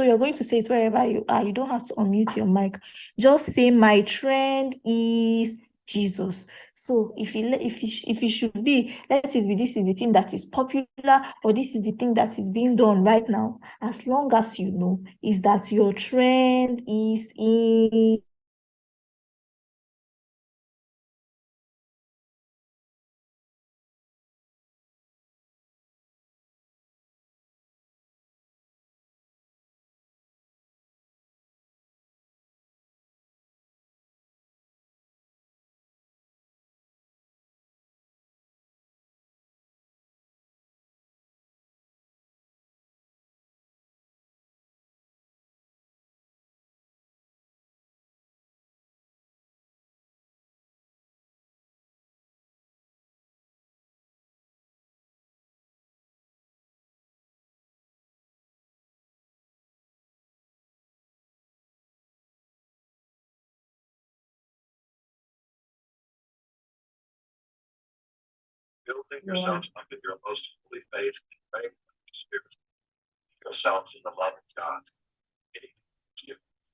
So you're going to say it wherever you are. You don't have to unmute your mic. Just say, my trend is Jesus. So if it should be, let it be, this is the thing that is popular, or this is the thing that is being done right now. As long as you know is that your trend is in. Building yourselves up in your most holy faith and faith of the Spirit, yourselves in the love of God, getting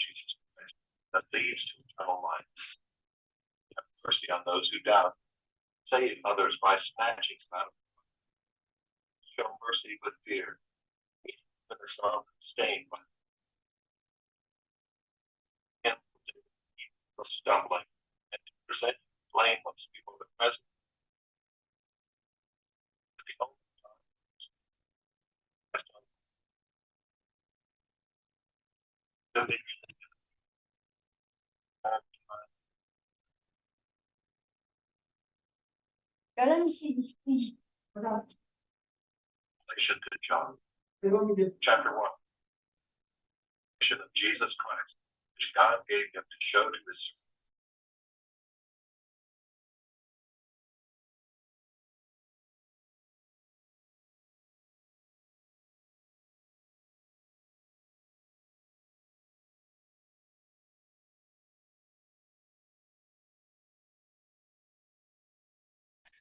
Jesus Christ, that leads to eternal life. Have mercy on those who doubt. Save others by snatching them out of them. Show mercy with fear. That are sorrow stained by him from stumbling, and to present blameless before the presence of the only time. Revelation to John, chapter 1. Mission of Jesus Christ, which God gave him to show to his servants.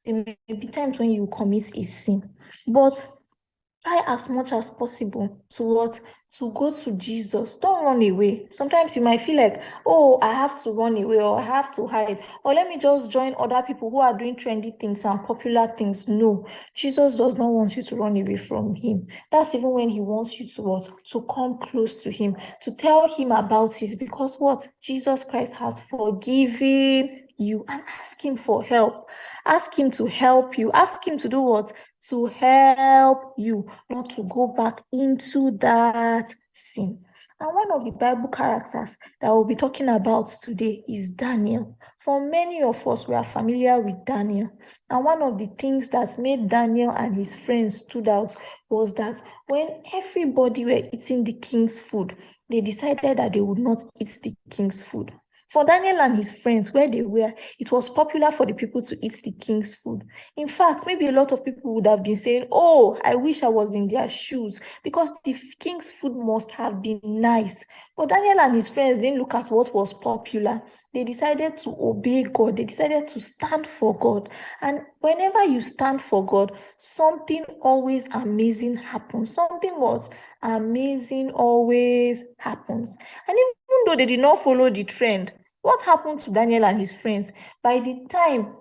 There may be times when you commit a sin, but try as much as possible to what? To go to Jesus. Don't run away. Sometimes you might feel like, oh, I have to run away, or I have to hide, or let me just join other people who are doing trendy things and popular things. No, Jesus does not want you to run away from him. That's even when he wants you to what? To come close to him, to tell him about it, because what? Jesus Christ has forgiven you, and ask him for help. Ask him to help you. Ask him to do what? To help you not to go back into that sin. And one of the Bible characters that we'll be talking about today is Daniel. For many of us, we are familiar with Daniel. And one of the things that made Daniel and his friends stood out was that when everybody were eating the king's food, they decided that they would not eat the king's food. For Daniel and his friends, where they were, it was popular for the people to eat the king's food. In fact, maybe a lot of people would have been saying, oh, I wish I was in their shoes, because the king's food must have been nice. But Daniel and his friends didn't look at what was popular. They decided to obey God. They decided to stand for God. And whenever you stand for God, something always amazing happens. Something was amazing always happens. And even though they did not follow the trend, what happened to Daniel and his friends? By the time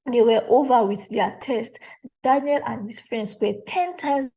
they were over with their test, Daniel and his friends were 10 times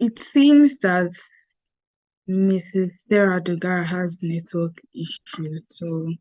It seems that Mrs. Sarah Dogara has network issues, so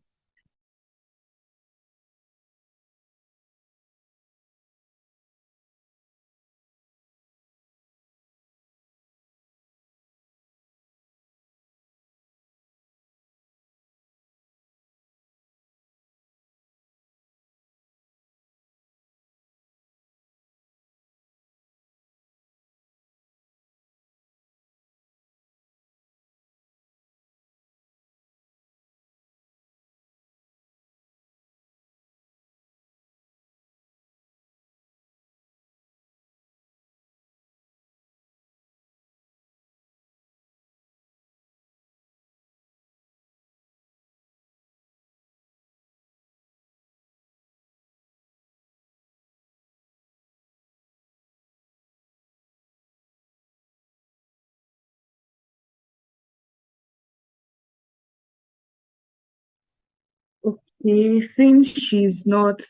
okay, since she's not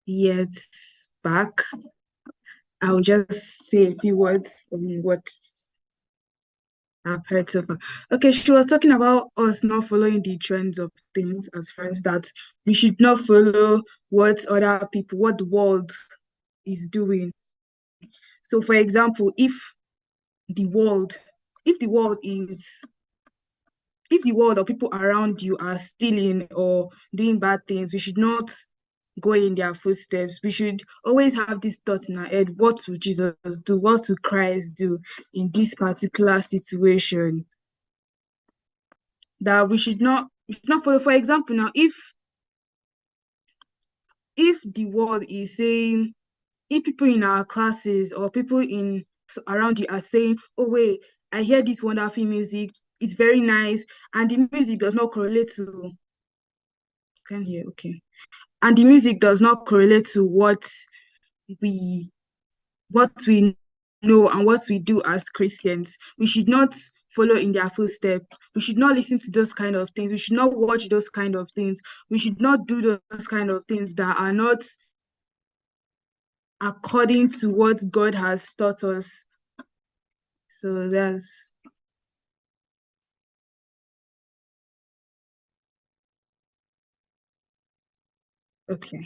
yet back, I'll just say a few words on what I've heard so far. Okay, she was talking about us not following the trends of things as friends, that we should not follow what other people, what the world is doing. So, for example, the world, if the world is, if the world or people around you are stealing or doing bad things, we should not go in their footsteps. We should always have this thought in our head: what would Jesus do? What would Christ do in this particular situation? That we should not follow. For example, now if the world is saying, if people in our classes or people in around you are saying, oh wait, I hear this wonderful music, it's very nice, and the music does not correlate to, can hear, okay, and the music does not correlate to we what we know and what we do as Christians, we should not follow in their footsteps. We should not listen to those kind of things. We should not watch those kind of things. We should not do those kind of things that are not according to what God has taught us. So that's okay.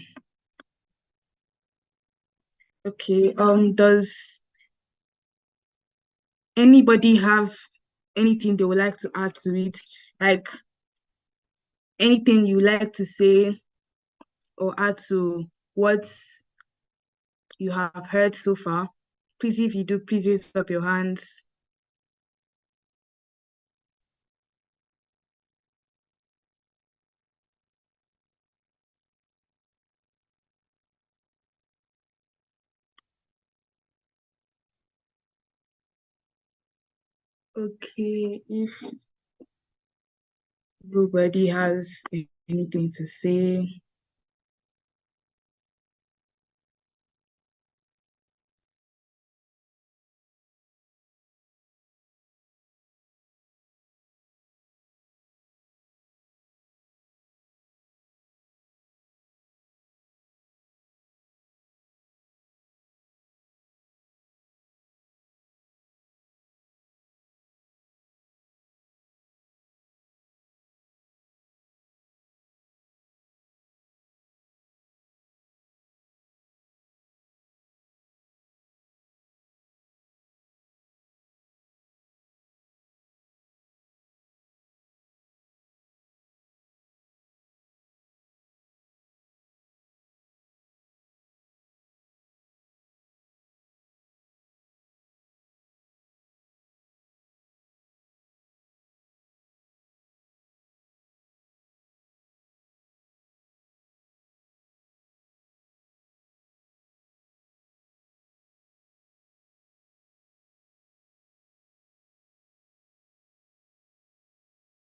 Okay. Does anybody have anything they would like to add to it? Like anything you like to say or add to what you have heard so far? Please, if you do, please raise up your hands. Okay, if nobody has anything to say,